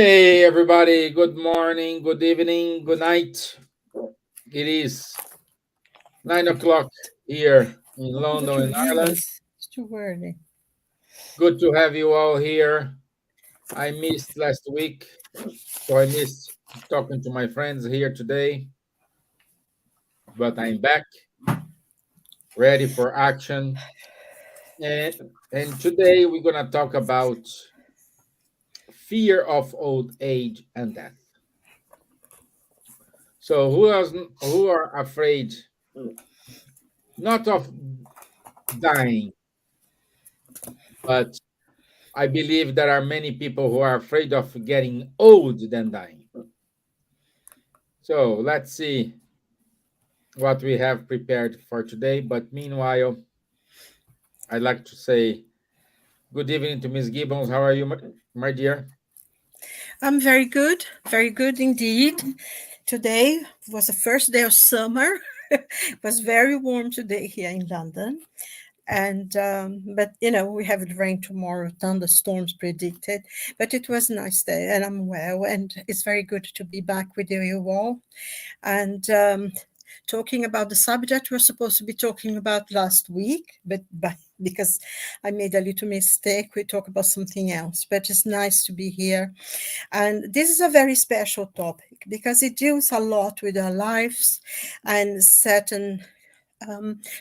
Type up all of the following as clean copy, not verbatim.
Hey, everybody. Good morning, good evening, good night. It is 9 o'clock here in What about London, your in Ireland. viewers? It's too early. Good to have you all here. I missed last week, so I missed talking to my friends here today, but I'm back, ready for action. And today we're going to talk about fear of old age and death. So, who are afraid not of dying, but I believe there are many people who are afraid of getting old than dying. So let's see what we have prepared for today. But meanwhile, I'd like to say good evening to Miss Gibbons. How are you, my dear? I'm very good indeed. Today was the first day of summer. It was very warm today here in London. And but we have it rain tomorrow, thunderstorms predicted. But it was a nice day, and I'm well, and it's very good to be back with you all. And talking about the subject we're supposed to be talking about last week, but because I made a little mistake, we talk about something else. But it's nice to be here, and this is a very special topic because it deals a lot with our lives and certain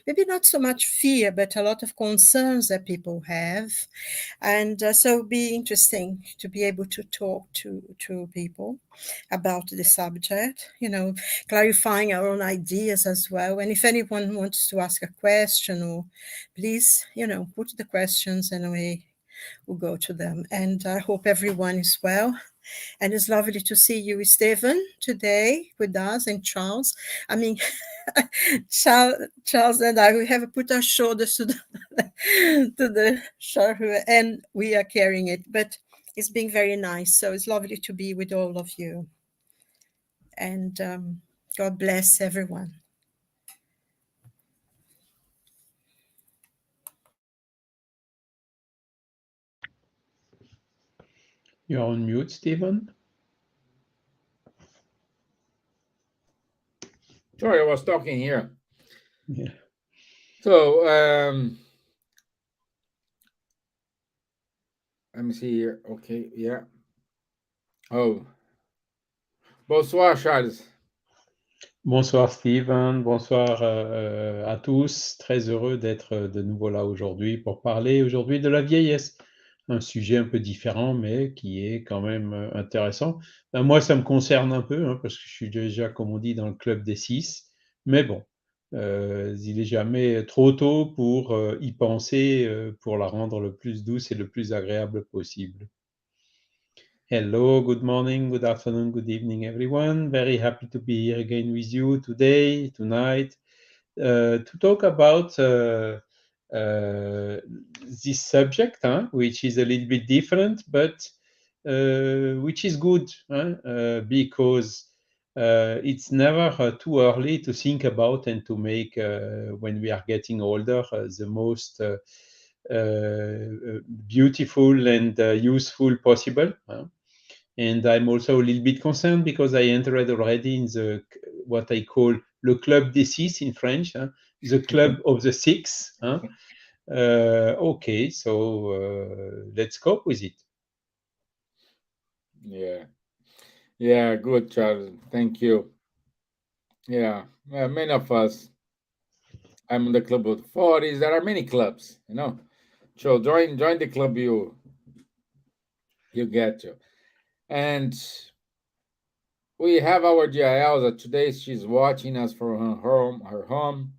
maybe not so much fear, but a lot of concerns that people have. And so it'd be interesting to be able to talk to people about the subject, clarifying our own ideas as well. And if anyone wants to ask a question, or please, put the questions and we will go to them. And I hope everyone is well. And it's lovely to see you, Stevan, today with us, and Charles. I mean, Charles and I, we have put our shoulders to the shore, and we are carrying it. But it's been very nice. So it's lovely to be with all of you. And God bless everyone. You're on mute, Stevan. Sorry, I was talking here. Yeah. So let me see here. Okay, yeah. Oh, bonsoir, Charles. Bonsoir Steven, bonsoir à tous. Très heureux d'être de nouveau là aujourd'hui pour parler aujourd'hui de la vieillesse. Un sujet un peu différent, mais qui est quand même intéressant. Moi, ça me concerne un peu, parce que je suis déjà, comme on dit, dans le club des 6. Mais bon, il n'est jamais trop tôt pour y penser, pour la rendre le plus douce et le plus agréable possible. Hello, good morning, good afternoon, good evening, everyone. Very happy to be here again with you today, tonight, to talk about this subject, which is a little bit different, but which is good, because it's never too early to think about and to make, when we are getting older, the most beautiful and useful possible. And I'm also a little bit concerned because I entered already in what I call le club des six in French, the club of the six. Okay, so let's cope with it. Yeah, yeah, good, Charles. Thank you. Yeah, many of us. I'm in the club of the 40s. There are many clubs. So join the club you get to. And we have our Elsa today. She's watching us from her home.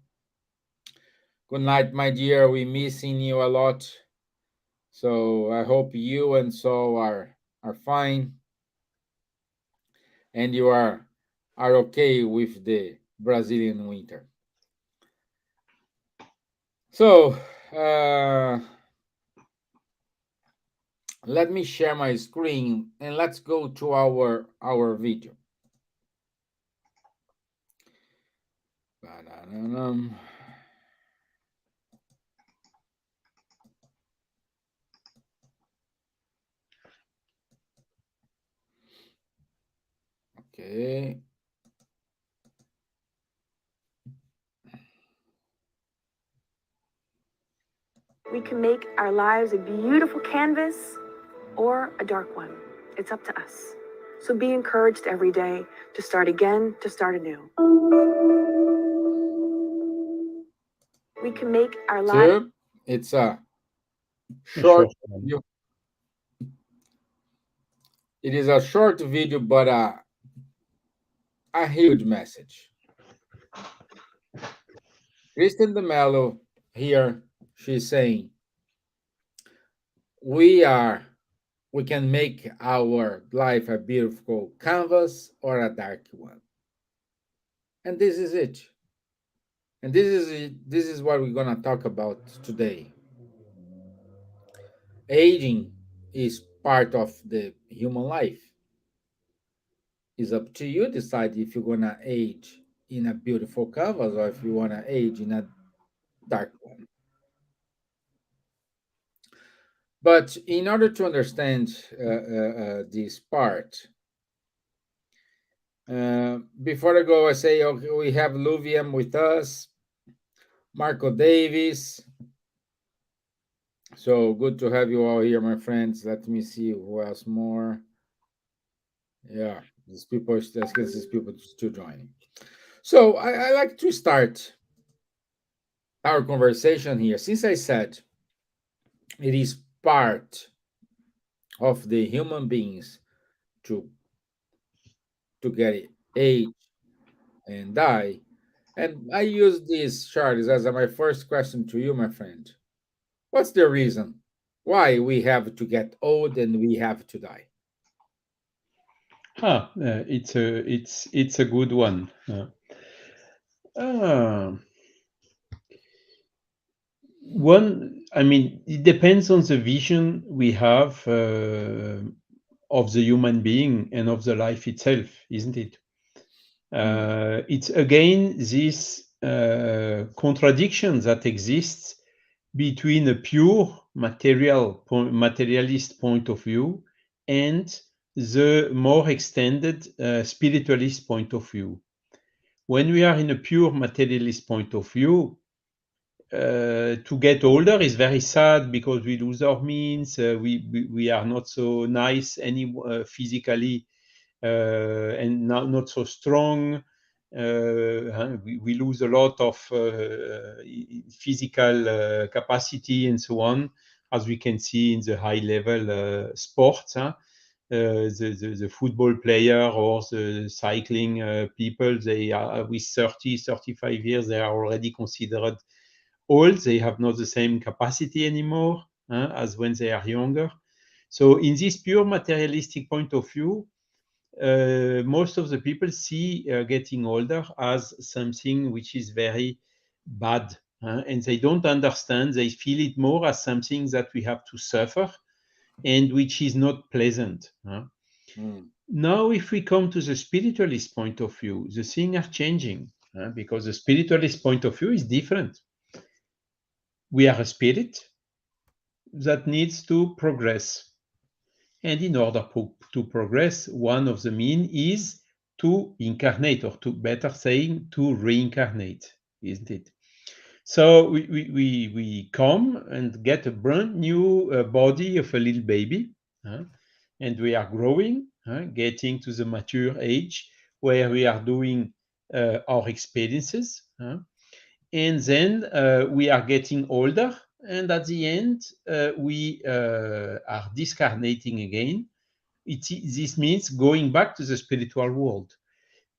Good night, my dear. We missing you a lot. So I hope you and so are fine, and you are okay with the Brazilian winter. So let me share my screen and let's go to our video. Ba-da-da-dum. Okay. We can make our lives a beautiful canvas or a dark one. It's up to us. So be encouraged every day to start again, to start anew. We can make our lives. So it's a A short short one. video. It is a short video, but a huge message. Kristen de Mello here, she's saying, we are, we can make our life a beautiful canvas or a dark one. And this is it. And this is what we're gonna talk about today. Aging is part of the human life. It's up to you decide if you're gonna age in a beautiful canvas or if you wanna age in a dark one. But in order to understand this part, before I go, I say okay, we have Luviam with us, Marco Davis. So good to have you all here, my friends. Let me see who else more. Yeah, these people, I guess these people still joining. So I like to start our conversation here. Since I said it is part of the human beings to get age and die, and I use this, Charles, as my first question to you, my friend. What's the reason why we have to get old and we have to die? It's a good one. Uh, One, I mean, it depends on the vision we have of the human being and of the life itself, isn't it? Mm, It's again this contradiction that exists between a pure materialist point of view and the more extended spiritualist point of view. When we are in a pure materialist point of view, to get older is very sad because we lose our means. We are not so nice any physically and not so strong. We lose a lot of physical capacity and so on, as we can see in the high level sports. The football player or the cycling people, they are with 30, 35 years, they are already considered old. They have not the same capacity anymore as when they are younger. So in this pure materialistic point of view, most of the people see getting older as something which is very bad, and they don't understand. They feel it more as something that we have to suffer and which is not pleasant. mm, Now, if we come to the spiritualist point of view, the things are changing because the spiritualist point of view is different. We are a spirit that needs to progress. And in order to progress, one of the means is to incarnate, or to better saying, to reincarnate, isn't it? So we come and get a brand new body of a little baby, and we are growing, getting to the mature age where we are doing our experiences. And then we are getting older, and at the end we are discarnating again. This means going back to the spiritual world,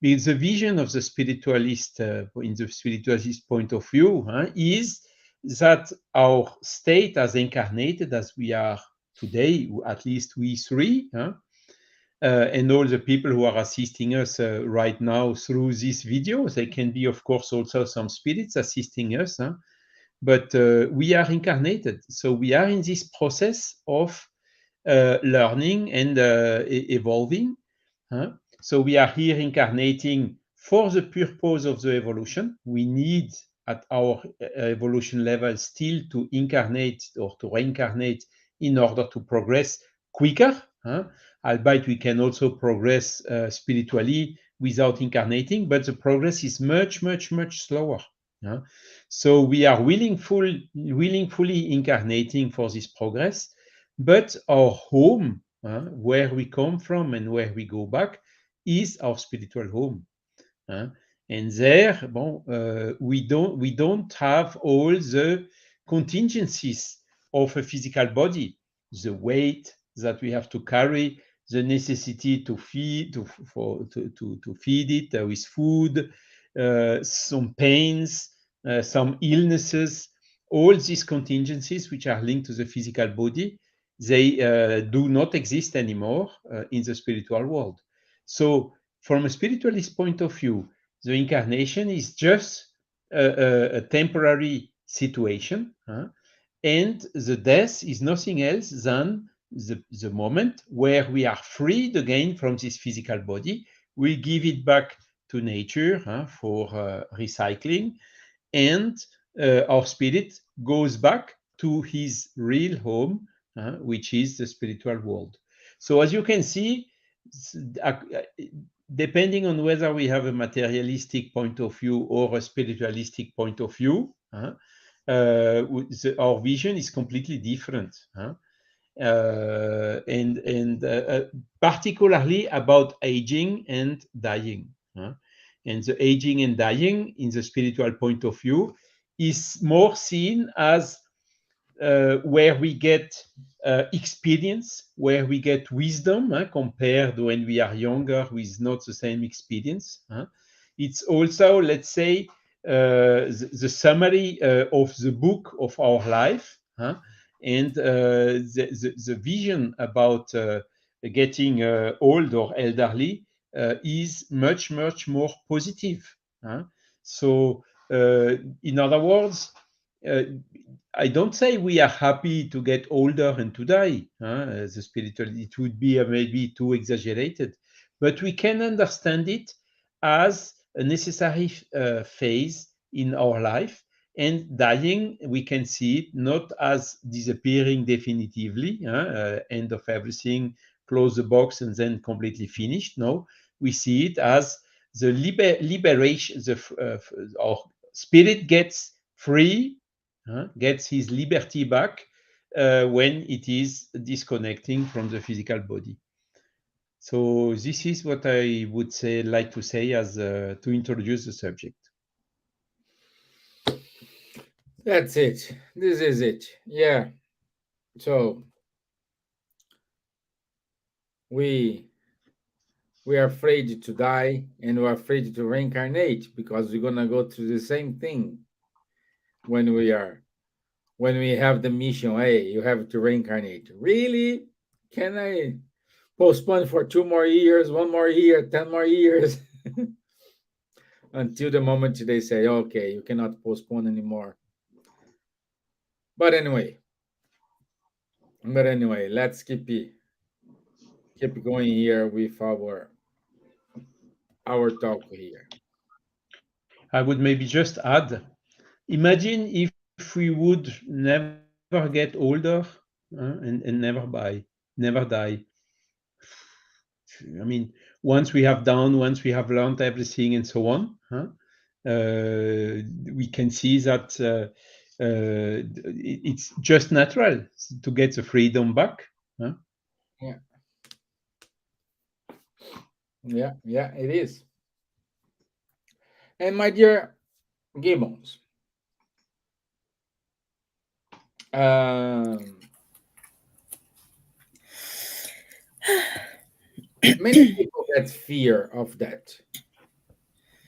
because the vision of the spiritualist in the spiritualist point of view is that our state as incarnated as we are today, at least we three, and all the people who are assisting us right now through this video, they can be, of course, also some spirits assisting us, but we are incarnated. So we are in this process of learning and evolving. So we are here incarnating for the purpose of the evolution. We need at our evolution level still to incarnate or to reincarnate in order to progress quicker Albeit we can also progress spiritually without incarnating, but the progress is much, much, much slower. So we are willingfully incarnating for this progress, but our home, where we come from and where we go back, is our spiritual home. And there, we don't have all the contingencies of a physical body, the weight that we have to carry, the necessity to feed it with food, some pains, some illnesses, all these contingencies which are linked to the physical body, they do not exist anymore in the spiritual world. So from a spiritualist point of view, the incarnation is just a temporary situation, and the death is nothing else than the moment where we are freed again from this physical body. We give it back to nature for recycling, and our spirit goes back to his real home, which is the spiritual world. So as you can see, depending on whether we have a materialistic point of view or a spiritualistic point of view, our vision is completely different. And particularly about aging and dying. And the aging and dying, in the spiritual point of view, is more seen as where we get experience, where we get wisdom, compared when we are younger with not the same experience. It's also, let's say, the summary of the book of our life, and the vision about getting old or elderly is much, much more positive. So, in other words, I don't say we are happy to get older and to die. The spiritual, it would be maybe too exaggerated, but we can understand it as a necessary phase in our life. And dying, we can see it not as disappearing definitively, end of everything, close the box, and then completely finished. No, we see it as the liberation. Our spirit gets free, gets his liberty back when it is disconnecting from the physical body. So this is what I would say, like to say, as to introduce the subject. That's it. This is it. Yeah. So we are afraid to die, and we're afraid to reincarnate because we're gonna go through the same thing when we have the mission. Hey, you have to reincarnate. Really? Can I postpone for 2 more years, 1 more year, 10 more years? Until the moment they say, okay, you cannot postpone anymore. But anyway, let's keep going here with our talk here. I would maybe just add, imagine if we would never get older and never die. I mean, once we have learned everything and so on, we can see that it's just natural to get the freedom back. Yeah, it is. And my dear Gibbons, many people get fear of that.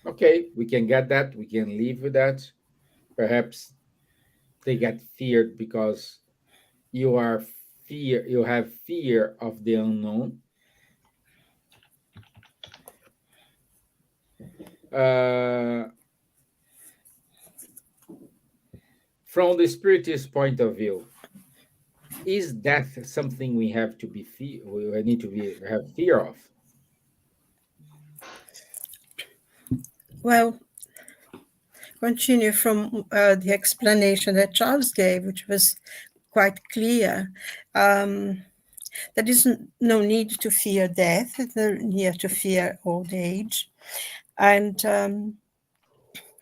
Okay, we can get that. We can live with that. Perhaps they get feared because you have fear of the unknown. From the spiritist point of view, is death something we have to we need to have fear of? Well, continue from the explanation that Charles gave, which was quite clear. There is no need to fear death, no need to fear old age. And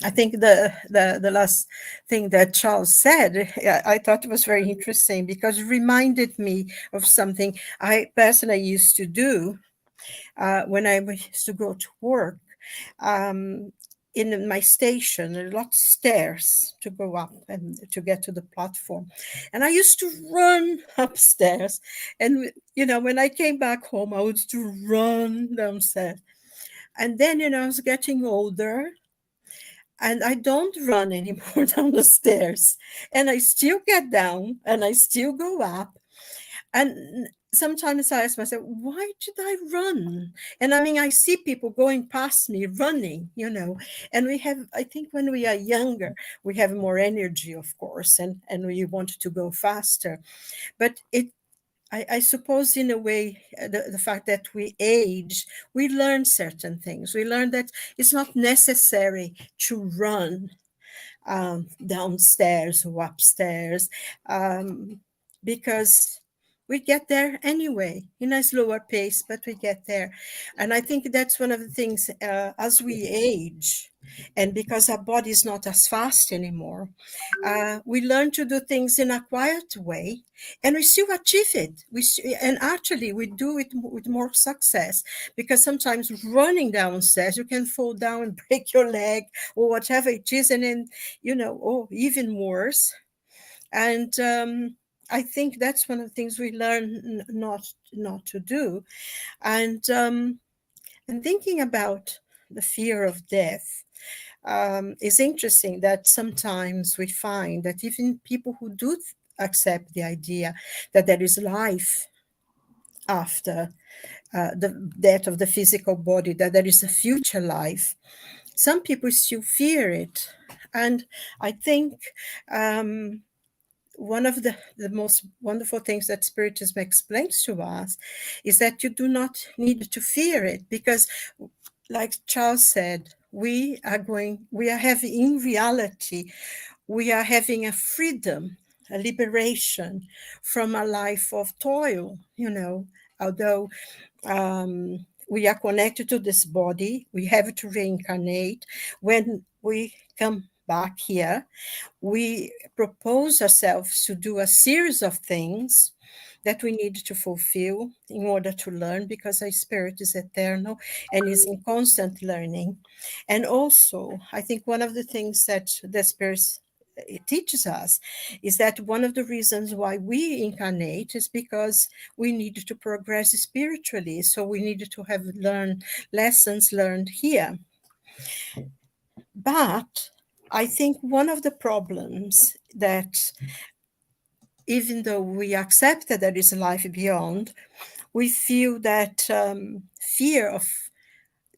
I think the last thing that Charles said, I thought it was very interesting because it reminded me of something I personally used to do when I used to go to work. Um, in my station, there are lots of stairs to go up and to get to the platform. And I used to run upstairs. And, when I came back home, I would to run downstairs. And then, I was getting older and I don't run anymore down the stairs. And I still get down and I still go up. And sometimes I ask myself, why did I run? And I mean, I see people going past me running, and I think when we are younger, we have more energy, of course, and we want to go faster. But I suppose in a way, the fact that we age, we learn certain things. We learn that it's not necessary to run downstairs or upstairs, because we get there anyway in a slower pace, but we get there. And I think that's one of the things as we age, and because our body is not as fast anymore, we learn to do things in a quiet way, and we still achieve it. And actually we do it with more success, because sometimes running downstairs you can fall down and break your leg or whatever it is, and then or even worse. And I think that's one of the things we learn not to do. And thinking about the fear of death, it's interesting that sometimes we find that even people who do accept the idea that there is life after the death of the physical body, that there is a future life, some people still fear it. And I think one of the most wonderful things that Spiritism explains to us is that you do not need to fear it, because, like Charles said, we are having, in reality, we are having a freedom, a liberation from a life of toil, although we are connected to this body, we have to reincarnate. When we come back here, we propose ourselves to do a series of things that we need to fulfill in order to learn, because our spirit is eternal and is in constant learning. And also, I think one of the things that the spirit it teaches us is that one of the reasons why we incarnate is because we need to progress spiritually. So we need to have lessons learned here. But I think one of the problems that, even though we accept that there is a life beyond, we feel that fear of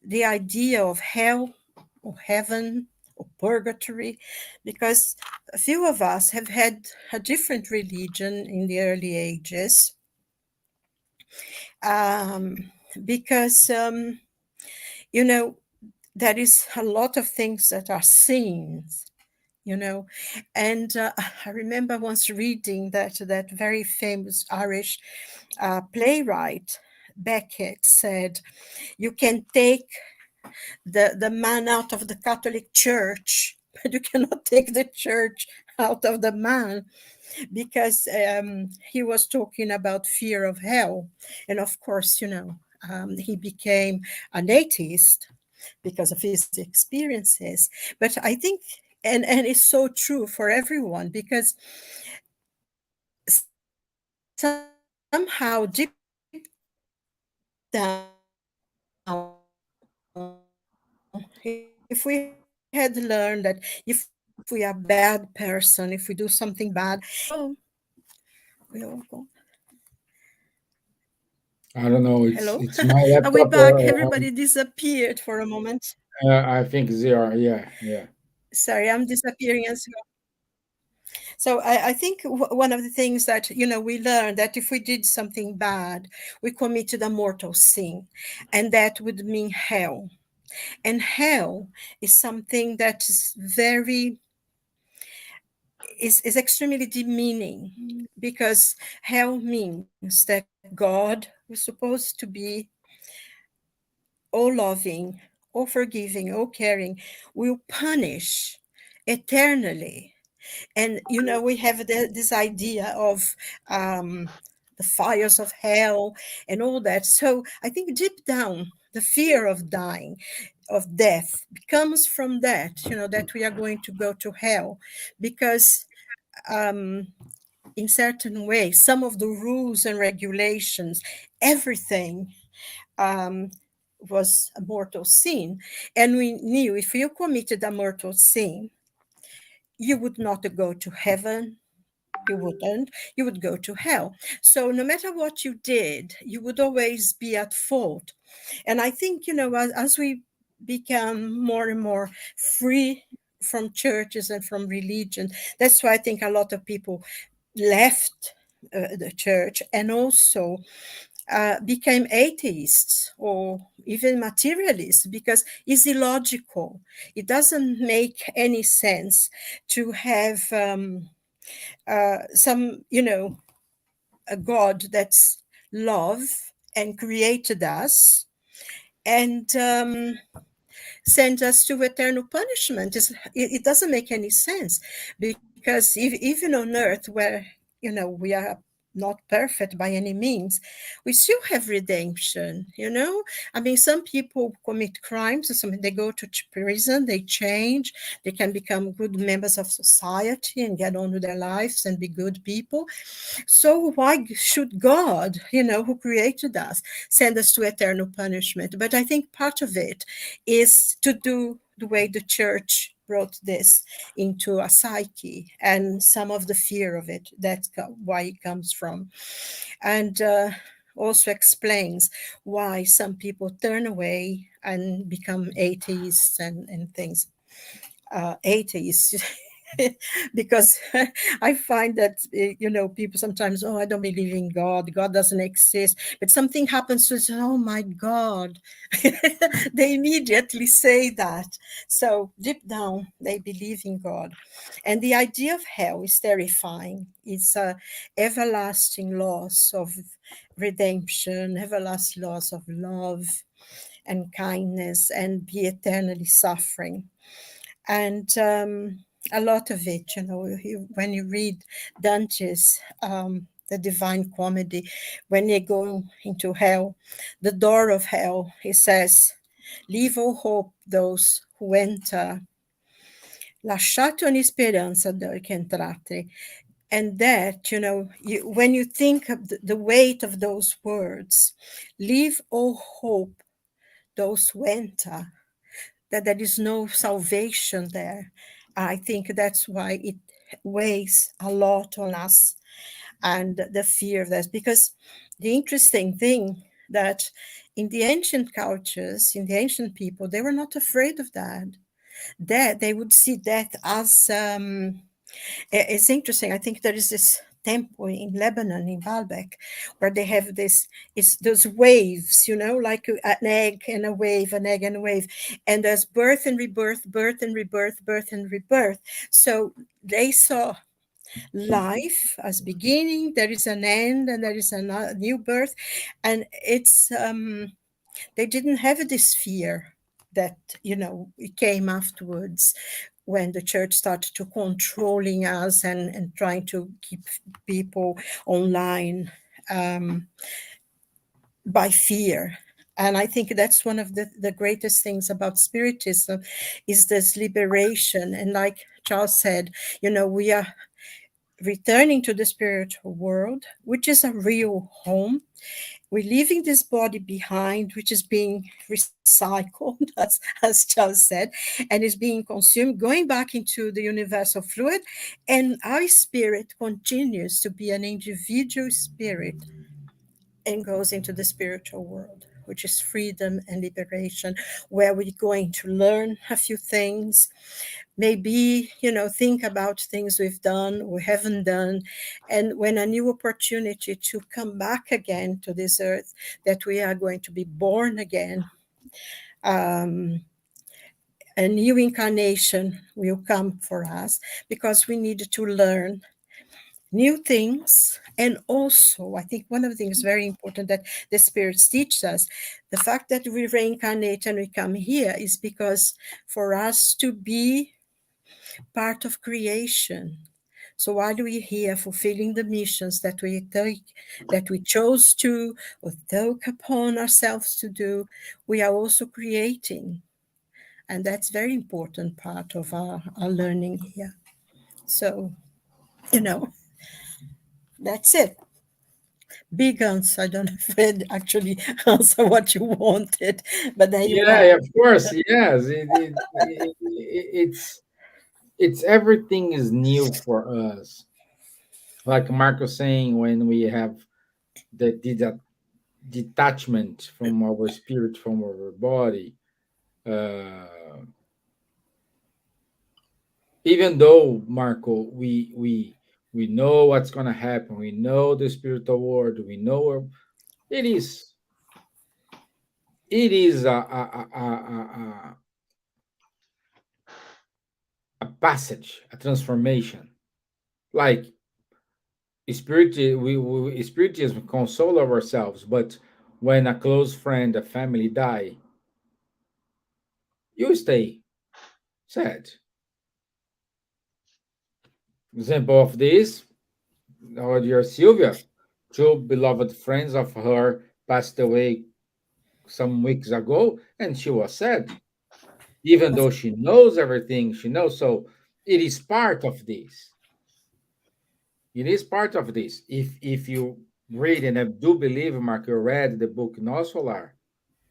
the idea of hell or heaven or purgatory, because a few of us have had a different religion in the early ages, because, there is a lot of things that are sins, and I remember once reading that very famous Irish playwright Beckett said, you can take the man out of the Catholic Church, but you cannot take the church out of the man, because he was talking about fear of hell. And of course, he became an atheist because of his experiences. But I think, and it's so true for everyone, because somehow deep down, if we had learned that if we are a bad person, if we do something bad, I don't know. hello, It's my are we laptop. back? Everybody disappeared for a moment. I think they are. Yeah, yeah. Sorry, I'm disappearing as well. So I think one of the things that, we learned, that if we did something bad, we committed a mortal sin, and that would mean hell. And hell is something that is very, is extremely demeaning, because hell means that God was supposed to be all loving, all forgiving, all caring, will punish eternally. And we have this idea of um, the fires of hell and all that. So I think deep down, the fear of dying, of death, comes from that. That we are going to go to hell, because um, in certain ways, some of the rules and regulations, everything um, was a mortal sin. And we knew if you committed a mortal sin, you would not go to heaven. You wouldn't. You would go to hell. So no matter what you did, you would always be at fault. And I think, as we become more and more free from churches and from religion, that's why I think a lot of people left the church, and also became atheists or even materialists, because it's illogical. It doesn't make any sense to have a God that's love and created us, and send us to eternal punishment. It doesn't make any sense, because even on earth, where we are not perfect by any means, we still have redemption. I mean, some people commit crimes, or something, they go to prison, they change, they can become good members of society and get on with their lives and be good people. So why should God, who created us, send us to eternal punishment? But I think part of it is to do the way the church brought this into a psyche, and some of the fear of it. That's why it comes from. And also explains why some people turn away and become atheists and things. Atheists. Because I find that people sometimes, oh, I don't believe in God doesn't exist, but something happens to say, oh my God. They immediately say that. So deep down they believe in God. And the idea of hell is terrifying. It's a everlasting loss of redemption, everlasting loss of love and kindness, and be eternally suffering. And a lot of it, when you read Dante's the Divine Comedy, when they go into hell, the door of hell, he says, leave all hope those who enter, lasciate ogni speranza che entrate. And that, when you think of the weight of those words, leave all hope those who enter, that there is no salvation there. I think that's why it weighs a lot on us, and the fear of that. Because the interesting thing that in the ancient cultures, in the ancient people, they were not afraid of that. That they would see death as it's interesting. I think there is this temple in Lebanon, in Baalbek, where they have it's those waves, like an egg and a wave, an egg and a wave. And there's birth and rebirth, birth and rebirth, birth and rebirth. So they saw life as beginning, there is an end, and there is a new birth. And it's they didn't have this fear that it came afterwards, when the church started to controlling us and trying to keep people online by fear. And I think that's one of the greatest things about Spiritism, is this liberation. And like Charles said, we are returning to the spiritual world, which is a real home. We're leaving this body behind, which is being recycled, as Charles said, and is being consumed, going back into the universal fluid. And our spirit continues to be an individual spirit and goes into the spiritual world, which is freedom and liberation, where we're going to learn a few things, maybe think about things we've done or haven't done, and when a new opportunity to come back again to this earth, that we are going to be born again, a new incarnation will come for us because we need to learn new things. And also, I think one of the things very important that the spirits teach us, the fact that we reincarnate and we come here is because for us to be part of creation. So while we're here fulfilling the missions that we take, that we chose to or took upon ourselves to do, we are also creating. And that's very important part of our learning here. So, you know, that's it. Big answer. I don't know if I actually answer what you wanted, but there you are. Yeah, of course. Yes, it's everything is new for us. Like Marco saying, when we have the detachment from our spirit, from our body, uh, even though Marco, we know what's gonna happen. We know the spiritual world. We know it is it is a passage, a transformation. Like spirit, we spiritism console ourselves, but when a close friend, a family die, you stay sad. Example of this, our dear Silvia, two beloved friends of her passed away some weeks ago, and she was sad, even though she knows everything she knows. So it is part of this. It is part of this. If you read, and I do believe, Mark, you read the book No Solar,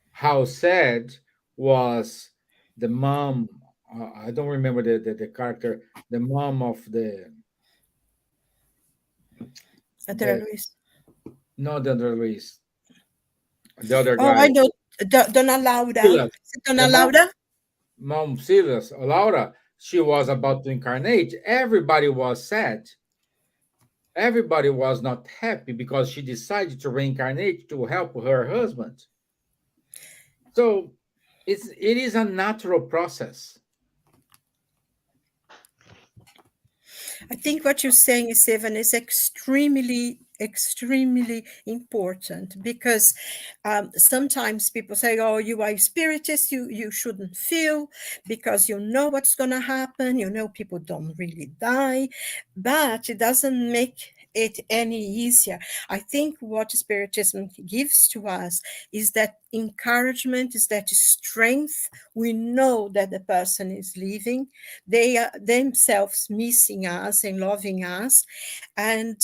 how sad was the mom. I don't remember the character, the mom of the Luis. not the other Luis, the other Oh, I guy. know. Donna Laura. Silas. Is it The Donna mom, Laura? mom Silas, Laura, she was about to incarnate. Everybody was sad. Everybody was not happy because she decided to reincarnate to help her husband. So it is a natural process. I think what you're saying, Stevan, is extremely, extremely important because sometimes people say, "Oh, you are a spiritist. You shouldn't feel because you know what's going to happen. You know people don't really die," but it doesn't make it any easier. I think what spiritism gives to us is that encouragement, is that strength. We know that the person is leaving, they are themselves missing us and loving us, and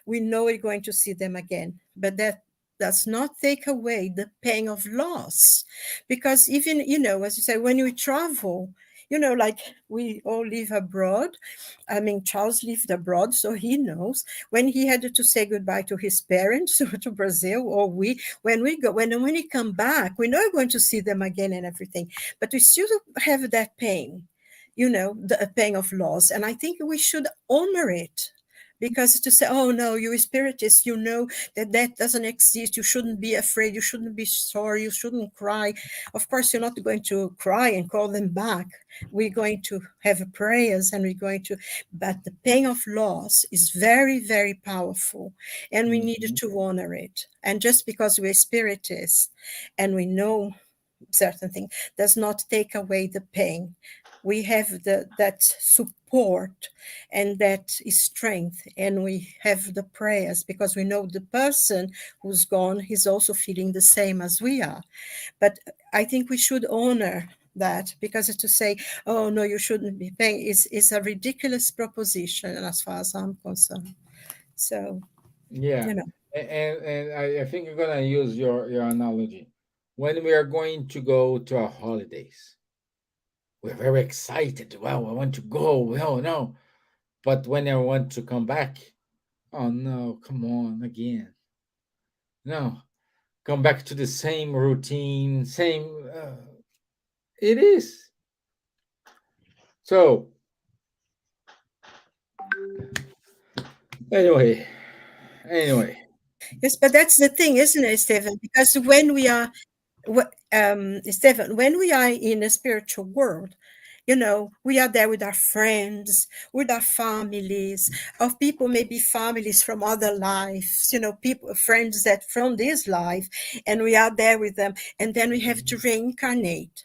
we know we're going to see them again, but that does not take away the pain of loss, because even, as you say, when we travel, like we all live abroad. I mean, Charles lived abroad, so he knows when he had to say goodbye to his parents or to Brazil, or when we go, when we come back, we know we're going to see them again and everything, but we still have that pain, the pain of loss. And I think we should honor it. Because to say, "Oh no, you're a spiritist, you know that doesn't exist. You shouldn't be afraid. You shouldn't be sorry. You shouldn't cry." Of course, you're not going to cry and call them back. We're going to have prayers, and we're going to. But the pain of loss is very, very powerful, and we need Mhm. to honor it. And just because we're spiritists and we know certain thing does not take away the pain. We have that support and that strength, and we have the prayers because we know the person who's gone is also feeling the same as we are. But I think we should honor that, because to say, "Oh no, you shouldn't be paying," is a ridiculous proposition as far as I'm concerned. So, Yeah, you know. and I think I'm gonna use your analogy. When we are going to go to our holidays, we're very excited. Well, I want to go. Well, no, but when I want to come back, oh no, come on again. No, come back to the same routine, same. It is. So anyway. Yes, but that's the thing, isn't it, Stephen? Because when we are Stevan, when we are in a spiritual world, we are there with our friends, with our families, of people, maybe families from other lives, people, friends that from this life, and we are there with them, and then we have to reincarnate.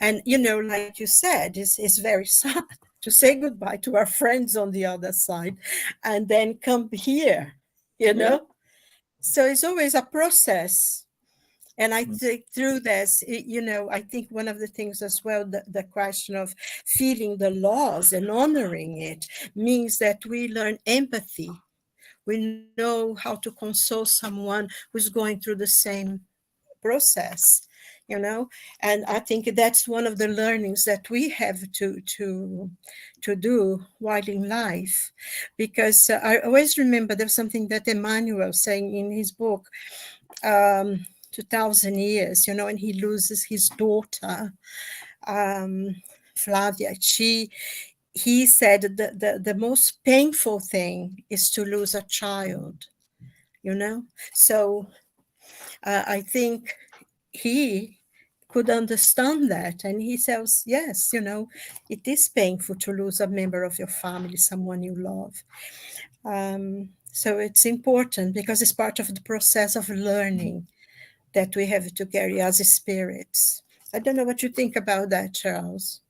And, like you said, it's very sad to say goodbye to our friends on the other side and then come here, you Yeah. know? So it's always a process. And I Mm. think through this, I think one of the things as well, the question of feeling the loss and honoring it means that we learn empathy. We know how to console someone who's going through the same process, and I think that's one of the learnings that we have to do while in life, because I always remember there's something that Emmanuel saying in his book, 2000 years, and he loses his daughter, Flavia. He said the most painful thing is to lose a child, so I think he could understand that, and he says, yes, it is painful to lose a member of your family, someone you love. So it's important because it's part of the process of learning that we have to carry as spirits. I don't know what you think about that, Charles.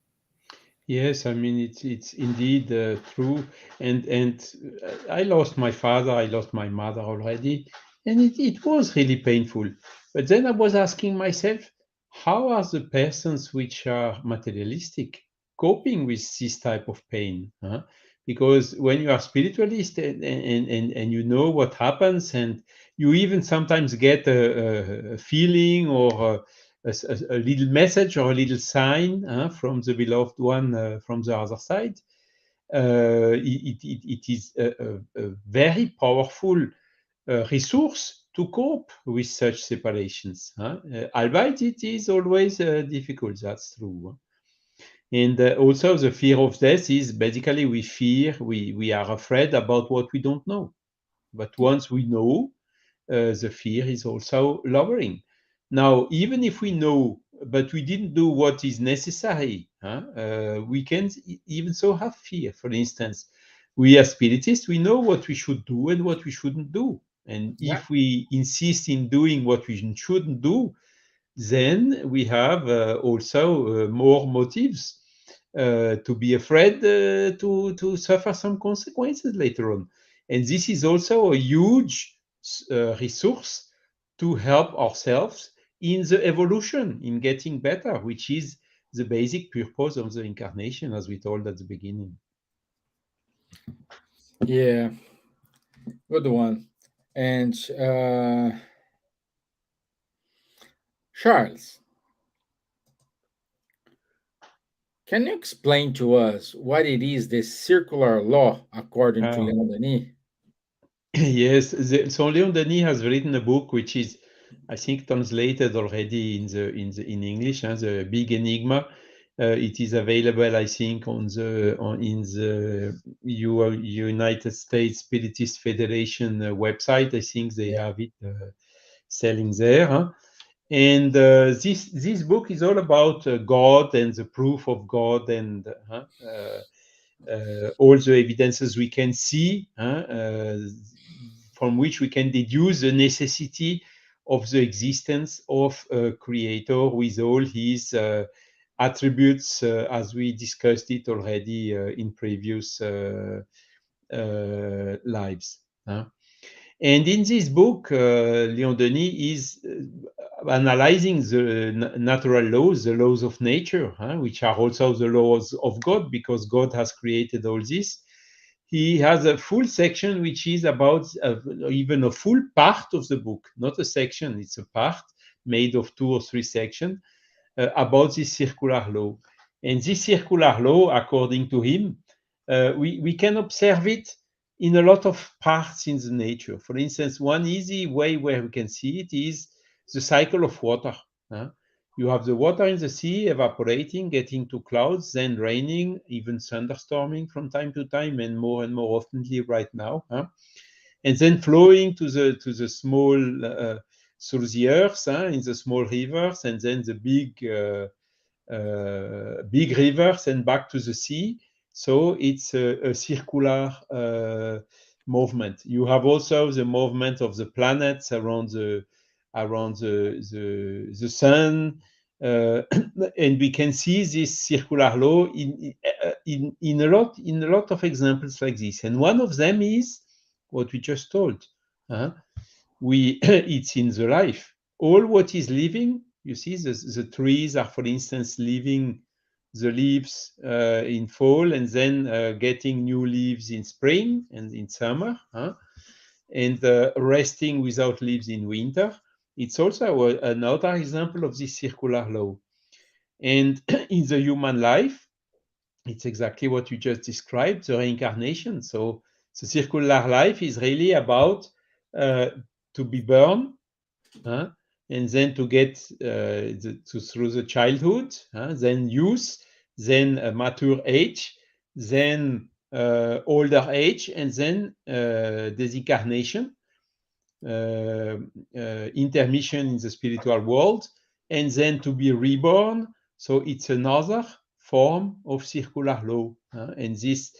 Yes, I mean it's indeed true, and I lost my father, I lost my mother already, and it was really painful. But then I was asking myself, how are the persons which are materialistic coping with this type of pain? Huh? Because when you are spiritualist and you know what happens, and you even sometimes get a feeling or a little message or a little sign from the beloved one from the other side. It is a very powerful resource to cope with such separations. Albeit it is always difficult, that's true. And also the fear of death is basically we are afraid about what we don't know. But once we know, the fear is also lowering. Now, even if we know, but we didn't do what is necessary, we can even so have fear. For instance, we as spiritists, we know what we should do and what we shouldn't do. And Yeah. if we insist in doing what we shouldn't do, then we have also more motives to be afraid to suffer some consequences later on. And this is also a huge resource to help ourselves in the evolution, in getting better, which is the basic purpose of the incarnation, as we told at the beginning. Yeah. Good one. And Charles, can you explain to us what it is this circular law according to Ah. Leon Denis? Yes, so Leon Denis has written a book which is, I think, translated already in English, the Big Enigma. It is available, I think, in the United States Spiritist Federation website. I think they Yeah. have it selling there. And this book is all about God and the proof of God and all the evidences we can see, from which we can deduce the necessity of the existence of a creator with all his attributes, as we discussed it already in previous lives. And in this book, Leon Denis is analyzing the natural laws, the laws of nature, which are also the laws of God, because God has created all this. He has a full section which is about even a full part of the book, not a section, it's a part made of 2 or 3 sections about this circular law. And this circular law, according to him, we can observe it in a lot of parts in the nature. For instance, one easy way where we can see it is the cycle of water. You have the water in the sea evaporating, getting to clouds, then raining, even thunderstorming from time to time, and more oftenly right now, and then flowing to the small through the earth in the small rivers, and then the big rivers and back to the sea. So it's a circular movement. You have also the movement of the planets around the sun, and we can see this circular law in a lot of examples like this. And one of them is what we just told. It's in the life. All what is living, you see, the trees are, for instance, leaving the leaves in fall, and then getting new leaves in spring and in summer, and resting without leaves in winter. It's also another example of this circular law. And in the human life, it's exactly what you just described, the reincarnation. So the circular life is really about to be born, and then to get through the childhood, then youth, then mature age, then older age, and then disincarnation, intermission in the spiritual world, and then to be reborn. So it's another form of circular law. And this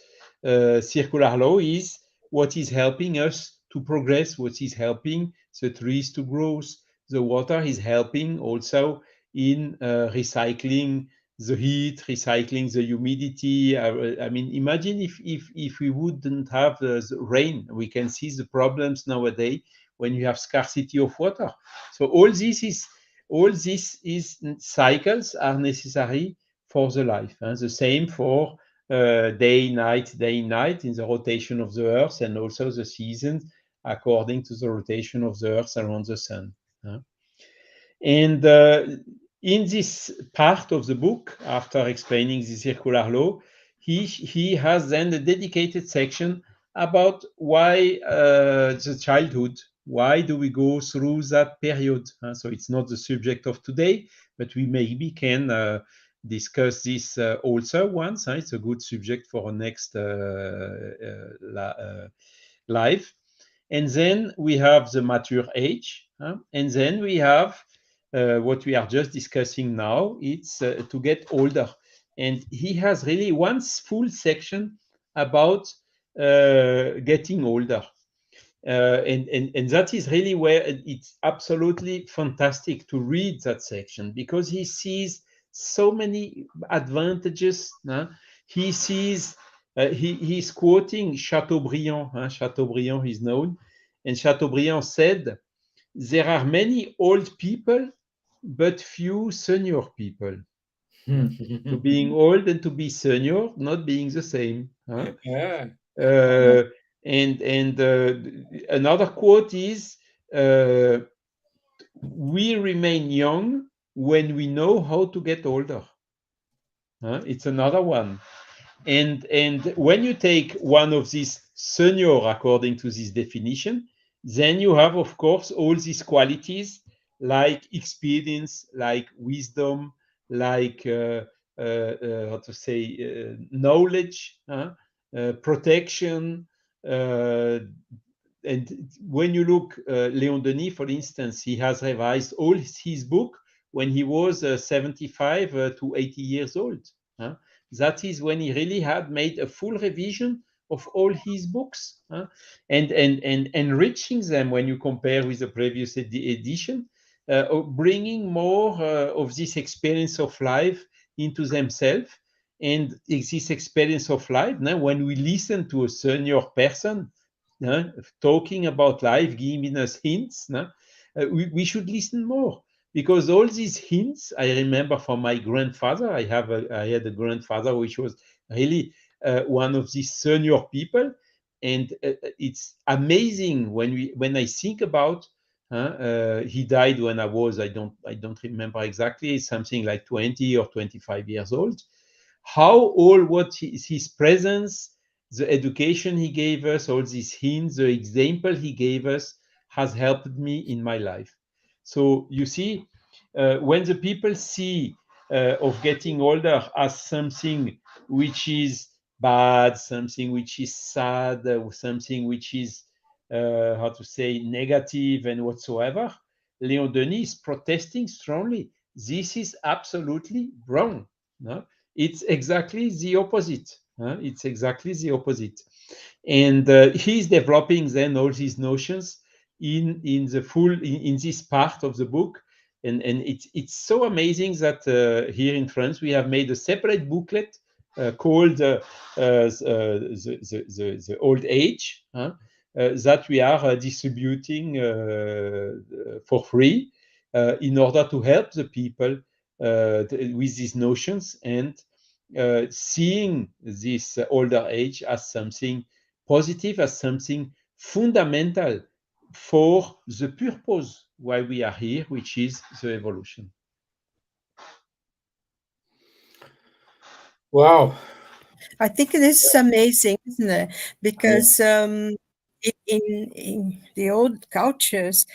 circular law is what is helping us to progress, what is helping the trees to grow. The water is helping also in recycling the heat, recycling the humidity. I mean, imagine if we wouldn't have the rain. We can see the problems nowadays when you have scarcity of water. So all this is cycles are necessary for the life. The same for day, night in the rotation of the earth, and also the seasons according to the rotation of the earth around the sun. And in this part of the book, after explaining the circular law, he has then a dedicated section about why the childhood, why do we go through that period. So it's not the subject of today, but we maybe can discuss this also once. It's a good subject for our next live. And then we have the mature age, and then we have what we are just discussing now. It's to get older. And he has really one full section about getting older. And that is really where it's absolutely fantastic to read that section, because he sees so many advantages. He sees, he's quoting Chateaubriand. Chateaubriand is known. And Chateaubriand said, there are many old people, but few senior people. To being old and to be senior, not being the same. Yeah. And another quote is, we remain young when we know how to get older. It's another one. And when you take one of these senior according to this definition, then you have, of course, all these qualities like experience, like wisdom, like knowledge, protection. And when you look, Léon Denis, for instance, he has revised all his book when he was 75 to 80 years old. That is when he really had made a full revision of all his books, and enriching them when you compare with the previous edition, bringing more of this experience of life into themselves. And this experience of life, now, when we listen to a senior person talking about life, giving us hints, we should listen more. Because all these hints, I remember from my grandfather. I had a grandfather which was really one of these senior people, and it's amazing when I think about. He died when I don't remember exactly, something like 20 or 25 years old. How all what his presence, the education he gave us, all these hints, the example he gave us has helped me in my life. So you see, when the people see of getting older as something which is bad, something which is sad, something which is negative and whatsoever, Leon Denis is protesting strongly. This is absolutely wrong. No? It's exactly the opposite. It's exactly the opposite. And he's developing then all these notions in the full in this part of the book. And it's so amazing that here in France we have made a separate booklet called the old age, that we are distributing for free in order to help the people with these notions and seeing this older age as something positive, as something fundamental for the purpose why we are here, which is the evolution. Wow. I think it is amazing, isn't it? Because in the old cultures,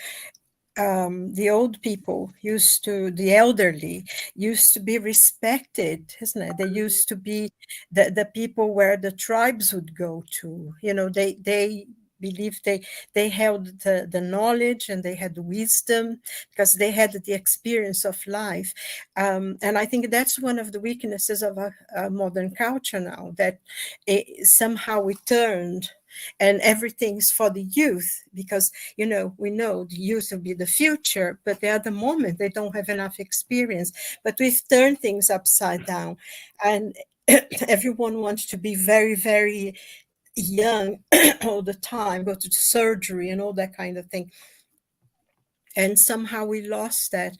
the old people the elderly used to be respected, isn't it? They used to be the people where the tribes would go to. They believed they held the knowledge and they had the wisdom because they had the experience of life. And I think that's one of the weaknesses of a modern culture now, that somehow we turned and everything's for the youth because we know the youth will be the future, but at the moment they don't have enough experience. But we've turned things upside down, and everyone wants to be very, very young all the time, go to surgery and all that kind of thing. And somehow we lost that.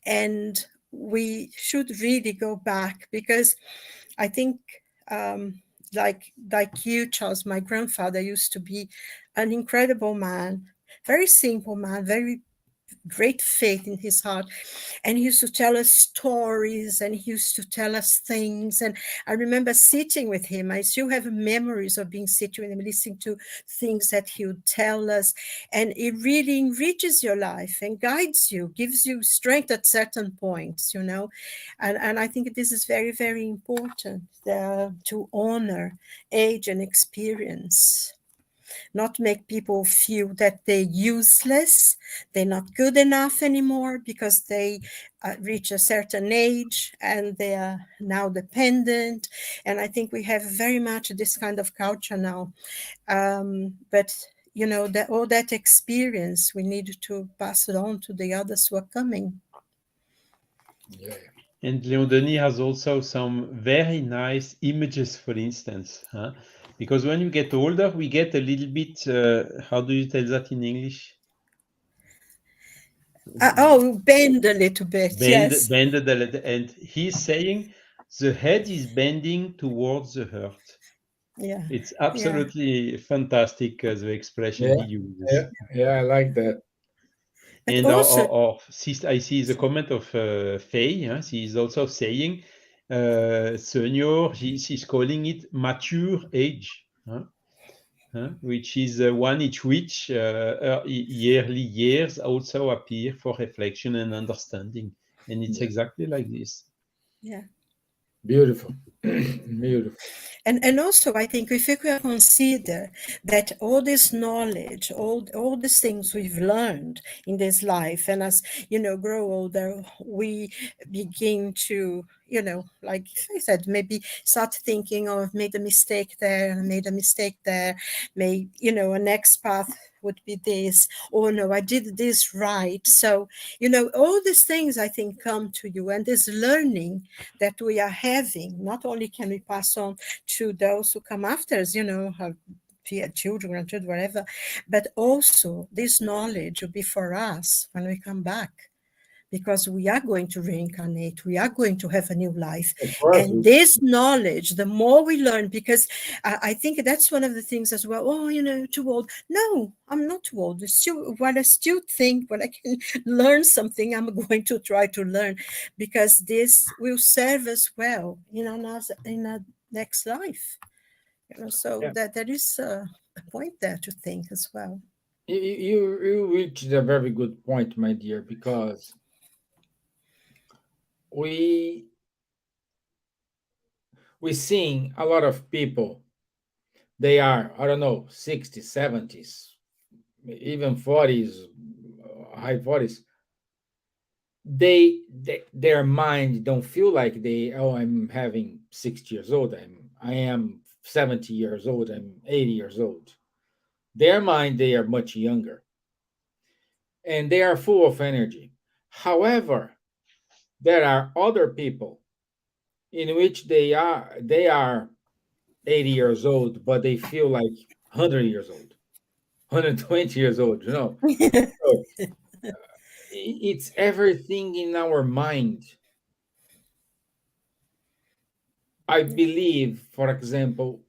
And we should really go back, because I think like you, Charles, my grandfather used to be an incredible man, very simple man, very great faith in his heart. And he used to tell us stories, and he used to tell us things. And I remember sitting with him. I still have memories of being sitting with him, listening to things that he would tell us. And it really enriches your life and guides you, gives you strength at certain points, And I think this is very, very important to honor age and experience. Not make people feel that they're useless, they're not good enough anymore because they reach a certain age and they are now dependent. And I think we have very much this kind of culture now. But that all that experience, we need to pass it on to the others who are coming. Yeah. And Leon Denis has also some very nice images, for instance, because when you get older, we get a little bit, how do you tell that in English? Bend a little bit. Yes. Bend a little, and he's saying the head is bending towards the heart. Yeah. It's absolutely fantastic, the expression he uses. Yeah, I like that. But And also, I see the comment of Faye. She is also saying, senior, she's calling it mature age, which is one in which yearly years also appear for reflection and understanding. And it's exactly like this. yeah. Beautiful. Beautiful. And also, I think if we can consider that all this knowledge, all these things we've learned in this life, and as grow older, we begin to, like I said, maybe start thinking, oh, I've made a mistake there, I made a mistake there, a next path would be this, or no, I did this right. So, all these things I think come to you, and this learning that we are having, not only can we pass on to those who come after us, have children, grandchildren, whatever, but also this knowledge will be for us when we come back, because we are going to reincarnate, we are going to have a new life. Of course. And this knowledge, the more we learn, because I think that's one of the things as well. Oh, too old. No, I'm not too old. While I still think when I can learn something, I'm going to try to learn, because this will serve us well in our next life. So that is a point there to think as well. You reached a very good point, my dear, because we're seeing a lot of people. They are, I don't know, 60s, 70s, even 40s, high 40s, their mind don't feel like I'm having 60 years old, I am 70 years old, I'm 80 years old. Their mind, they are much younger, and they are full of energy. However, there are other people in which they are 80 years old, but they feel like 100 years old, 120 years old, So it's everything in our mind. I believe, for example,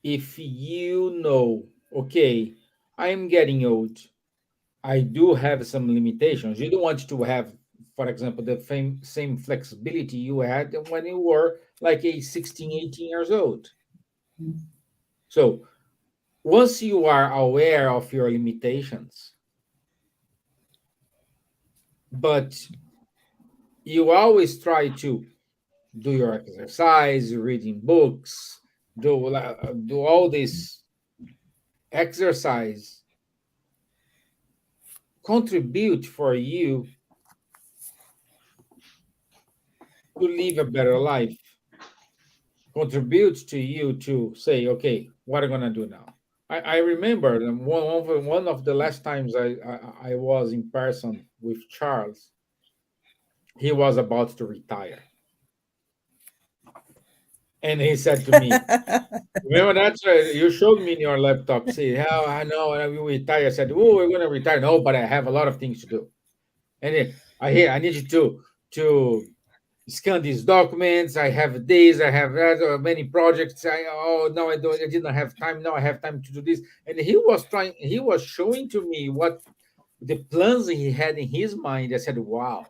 if okay, I'm getting old, I do have some limitations. You don't want to have, for example, the same flexibility you had when you were like a 16, 18 years old. So once you are aware of your limitations, but you always try to do your exercise, reading books, do all this exercise, contribute for you to live a better life, contribute to you to say, okay, what am I going to do now? I remember one of the last times I was in person with Charles, he was about to retire. And he said to me, remember that you showed me in your laptop, see how I know when we retire. I said, oh, we're going to retire. No, but I have a lot of things to do. And I need you to scan these documents. I have this, I have that, many projects. Oh no, I didn't have time. Now I have time to do this. And he was showing to me what the plans he had in his mind. I said, wow,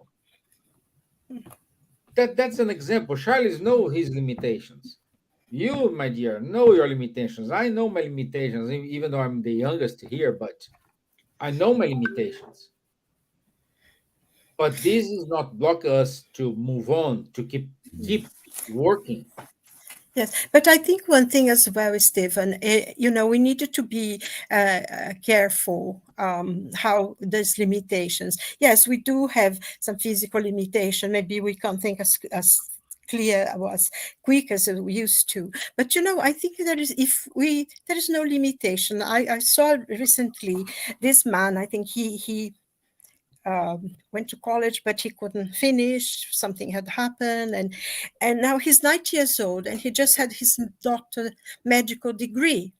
that's an example. Charles know his limitations. You, my dear, know your limitations. I know my limitations, even though I'm the youngest here, but I know my limitations. But this does not block us to move on, to keep working. Yes, but I think one thing as well, Stephen, we needed to be careful how there's limitations. Yes, we do have some physical limitation. Maybe we can't think as clear or as quick as we used to. But I think there is no limitation. I saw recently this man. I think he went to college, but he couldn't finish. Something had happened, and now he's 90 years old, and he just had his doctor medical degree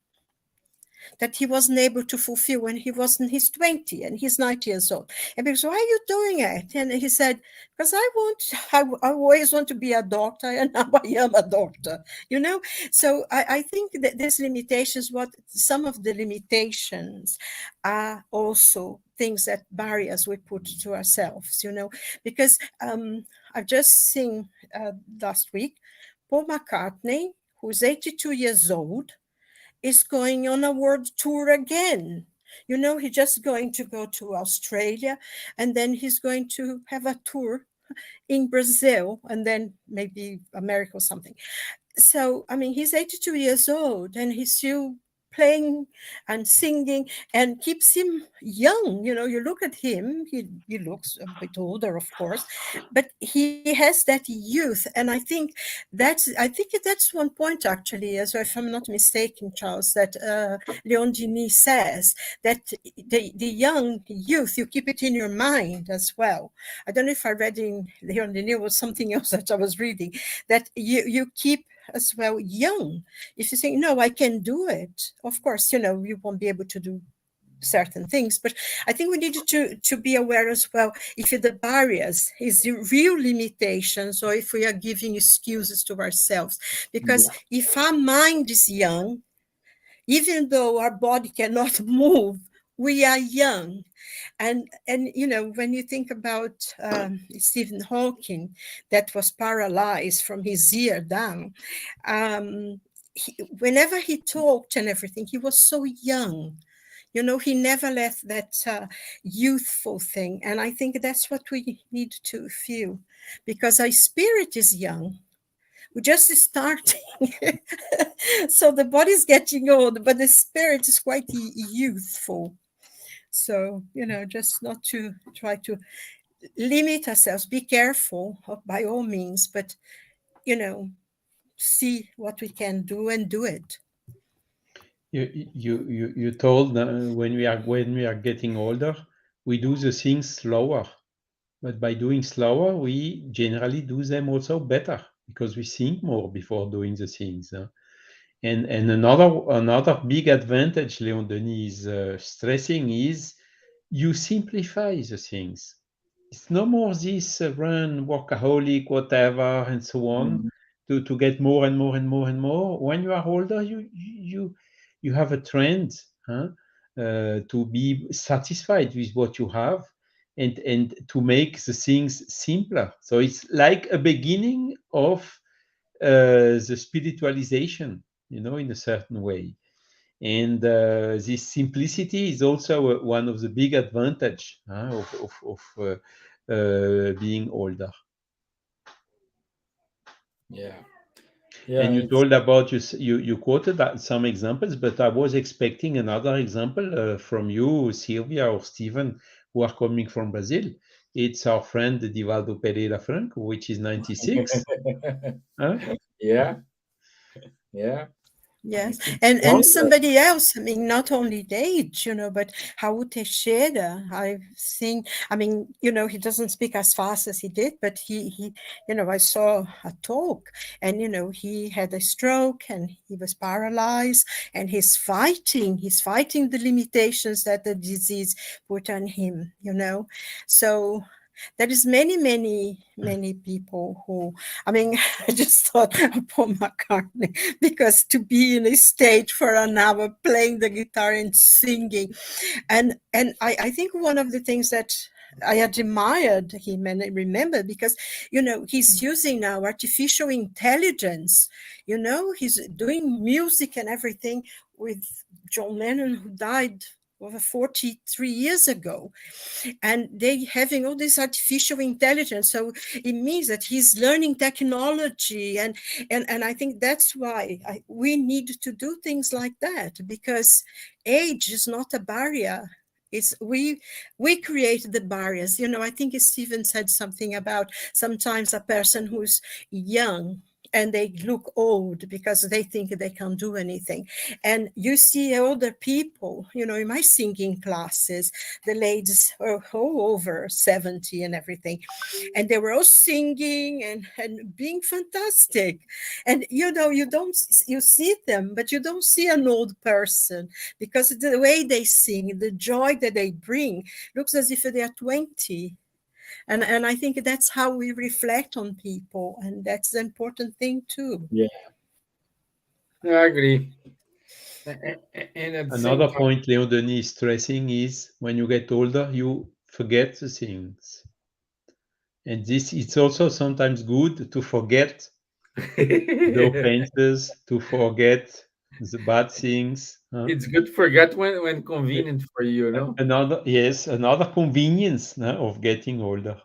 that he wasn't able to fulfill when he was in his 20 and he's 90 years old. And people said, why are you doing it? And he said, because I always want to be a doctor, and now I am a doctor, So I think that these limitations, some of the limitations are also things that barriers we put to ourselves, because I've just seen last week, Paul McCartney, who's 82 years old, is going on a world tour again. He's just going to go to Australia, and then he's going to have a tour in Brazil, and then maybe America or something. So, I mean, he's 82 years old, and he's still playing and singing, and keeps him young. You look at him, he looks a bit older, of course, but he has that youth. And I think that's one point, actually, as if I'm not mistaken, Charles, that Leon Denis says that the young youth, you keep it in your mind as well. I don't know if I read in Leon Denis or something else that I was reading, that you keep as well young. If you think, no, I can do it, of course, you won't be able to do certain things, but I think we needed to be aware as well if the barriers is the real limitations, or if we are giving excuses to ourselves. Because if our mind is young, even though our body cannot move, we are young. And when you think about Stephen Hawking, that was paralyzed from his ear down, whenever he talked and everything, he was so young. He never left that youthful thing. And I think that's what we need to feel, because our spirit is young. We're just starting. So the body's getting old, but the spirit is quite youthful. So, just not to try to limit ourselves, be careful by all means, but you know, see what we can do and do it. You told when we are getting older, we do the things slower. But by doing slower, we generally do them also better because we think more before doing the things. And another big advantage Leon Denis is stressing is you simplify the things. It's no more this run, workaholic, whatever, and so on, Mhm. to get more and more and more and more. When you are older, you have a trend, huh? To be satisfied with what you have, and to make the things simpler. So it's like a beginning of the spiritualization, in a certain way. And this simplicity is also one of the big advantage, of being older. Yeah, yeah, And you it's told about you quoted some examples, but I was expecting another example from you, Silvia or Stevan, who are coming from Brazil. It's our friend Divaldo Pereira Franco, which is 96. Huh? yeah, yeah. Yes, It's and stronger. somebody else. I mean, not only the age, but Raul Teixeira. I've seen. I mean, he doesn't speak as fast as he did, but he, I saw a talk, and he had a stroke and he was paralyzed, and he's fighting. He's fighting the limitations that the disease put on him. So there is many people who, I mean, I just thought of Paul McCartney, because to be in a stage for an hour playing the guitar and singing, and I think one of the things that I admired him and I remember, because he's using now artificial intelligence. He's doing music and everything with John Lennon, who died over 43 years ago, and they having all this artificial intelligence. So it means that he's learning technology, and I think that's why we need to do things like that, because age is not a barrier. It's we create the barriers. I think Steven said something about sometimes a person who's young and they look old because they think they can't do anything. And you see older people, in my singing classes, the ladies were all over 70 and everything, and they were all singing and being fantastic. And you see them, but you don't see an old person, because the way they sing, the joy that they bring, looks as if they are 20. And I think that's how we reflect on people, and that's the important thing too. Yeah, I agree. And at the same Another time, point Leon Denis is stressing is when you get older, you forget the things. And this it's also sometimes good to forget the offenses, to forget the bad things. it's good to forget when convenient for you, no? Another convenience of getting older.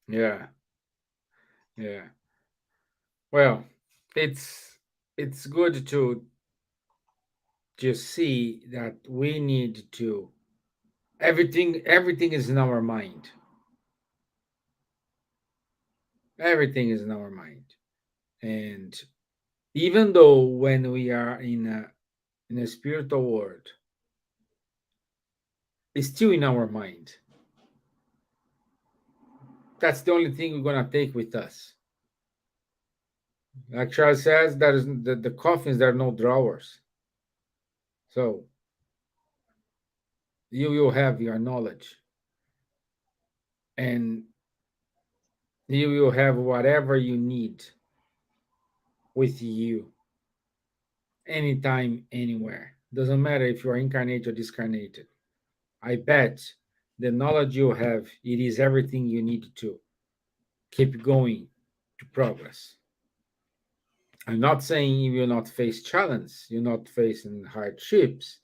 Yeah, yeah. Well, it's good to just see that we need to everything is in our mind. Everything is in our mind. And even though when we are in a spiritual world, it's still in our mind. That's the only thing we're gonna take with us. Like Charles says, there is the coffins, there are no drawers. So you will have your knowledge, and you will have whatever you need with you anytime, anywhere. Doesn't matter if you are incarnated or discarnated. I bet the knowledge you have, it is everything you need to keep going to progress. I'm not saying you will not face challenge, you're not facing hardships,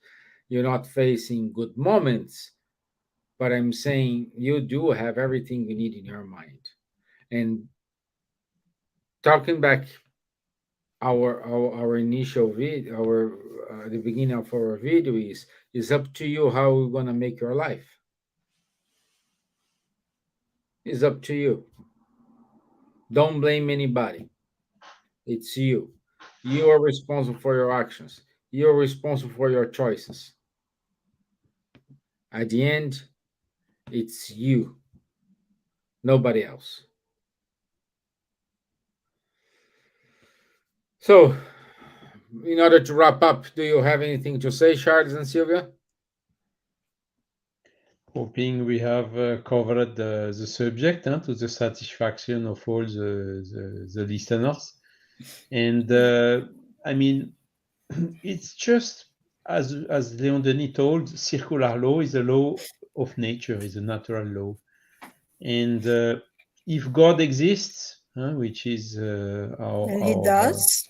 you're not facing good moments, but I'm saying you do have everything you need in your mind. And talking back our initial video, our the beginning of our video is up to you how we're gonna make your life. is up to you. Don't blame anybody. It's you. You are responsible for your actions. You are responsible for your choices. At the end, it's you, nobody else. So, in order to wrap up, do you have anything to say, Charles and Silvia? Hoping we have covered the subject to the satisfaction of all the listeners. And I mean, it's just as Leon Denis told, circular law is a law of nature, is a natural law. And if God exists, which is And he our does.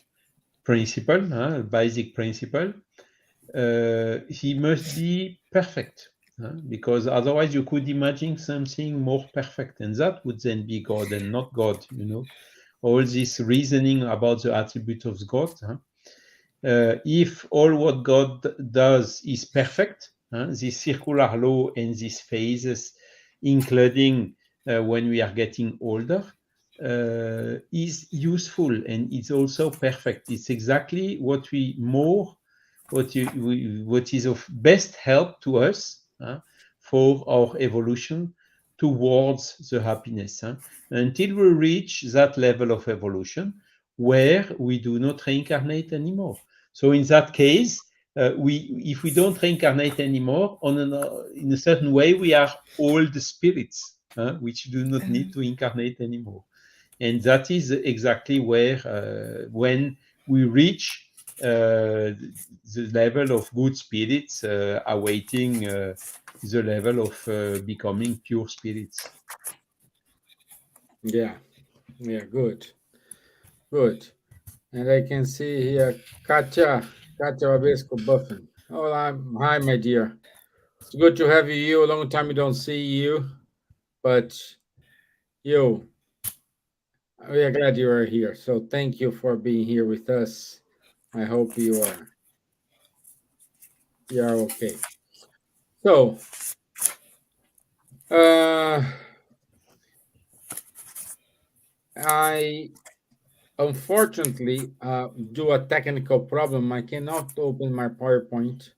principle, basic principle, he must be perfect, because otherwise you could imagine something more perfect, and that would then be God and not God. All this reasoning about the attribute of God. If all what God does is perfect, this circular law and these phases, including when we are getting older, is useful, and it's also perfect. It's exactly what is of best help to us for our evolution towards the happiness, until we reach that level of evolution where we do not reincarnate anymore. So in that case, if we don't reincarnate anymore, in a certain way, we are old spirits, which do not need to incarnate anymore. And that is exactly where, when we reach the level of good spirits, awaiting the level of becoming pure spirits. Yeah, good. And I can see here Katja Wabesco Buffin. Oh, hi, my dear. It's good to have you. A long time we don't see you, but you, we are glad you are here. So thank you for being here with us. I hope you are okay. So, I unfortunately, due a technical problem, I cannot open my PowerPoint.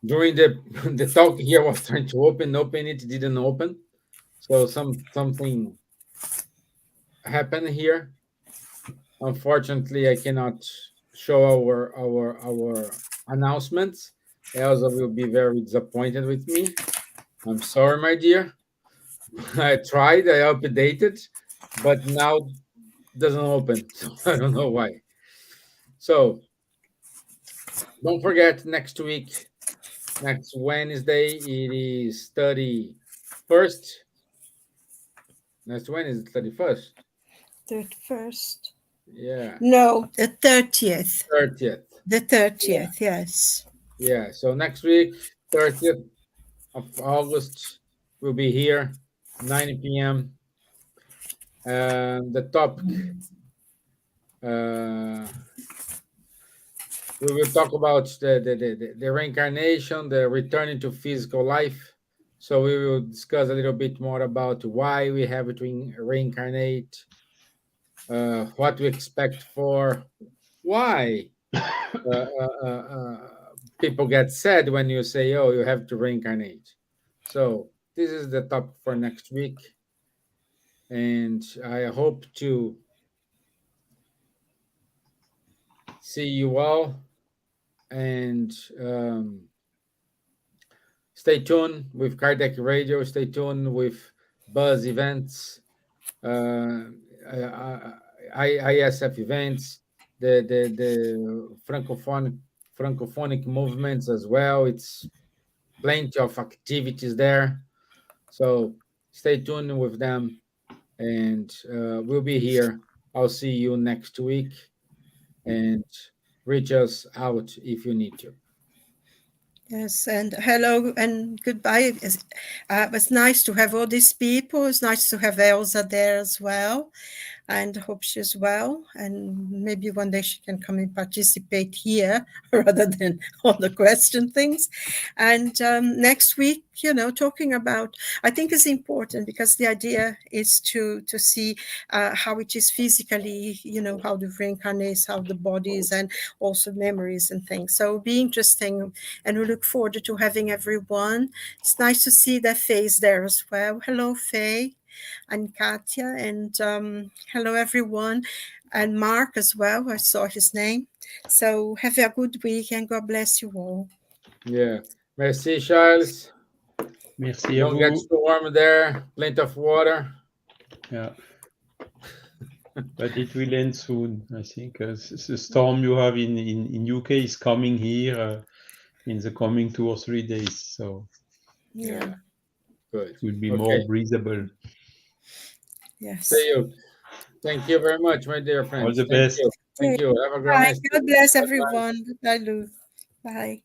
During the the talk here, I was trying to open it, didn't open. So something happened here. Unfortunately, I cannot show our announcements. Elsa will be very disappointed with me. I'm sorry, my dear. I tried, I updated, but now doesn't open. So I don't know why. So don't forget, next Wednesday, it is 31st. Next Wednesday, 31st. 31st. Yeah. No, the 30th. 30th. The 30th, yes. Yeah. So next week, 30th of August, we'll be here, 9 p.m. The topic, uh, we will talk about the reincarnation, the returning to physical life. So we will discuss a little bit more about why we have to reincarnate, what we expect for, why people get sad when you say, "Oh, you have to reincarnate." So this is the topic for next week, and I hope to see you all. And stay tuned with Cardiac Radio. Stay tuned with Buzz events, uh, ISF events, the francophonic movements as well. It's plenty of activities there. So stay tuned with them, and we'll be here. I'll see you next week, and reach us out if you need to. Yes, and hello and goodbye. It was nice to have all these people. It's nice to have Elsa there as well. and hope she's well. And maybe one day she can come and participate here rather than on the question things. And next week, talking about, I think it's important because the idea is to see how it is physically, how the reincarnates, how the bodies, and also memories and things. So it'll be interesting, and we look forward to having everyone. It's nice to see their face there as well. Hello, Faye and Katya, and hello, everyone, and Mark as well. I saw his name. So have a good week, and God bless you all. Yeah. Merci, Charles. Merci à Don't get vous. too warm there. Plenty of water. Yeah. But it will end soon, I think. The storm you have in UK is coming here in the coming 2 or 3 days. So Yeah. Good. it will be Okay. more breathable. Yes. See you. Thank you very much, my dear friends. All the Thank best. you. Thank you. Have a Bye. nice day. God bless Bye-bye. everyone. Bye, Lou. Bye.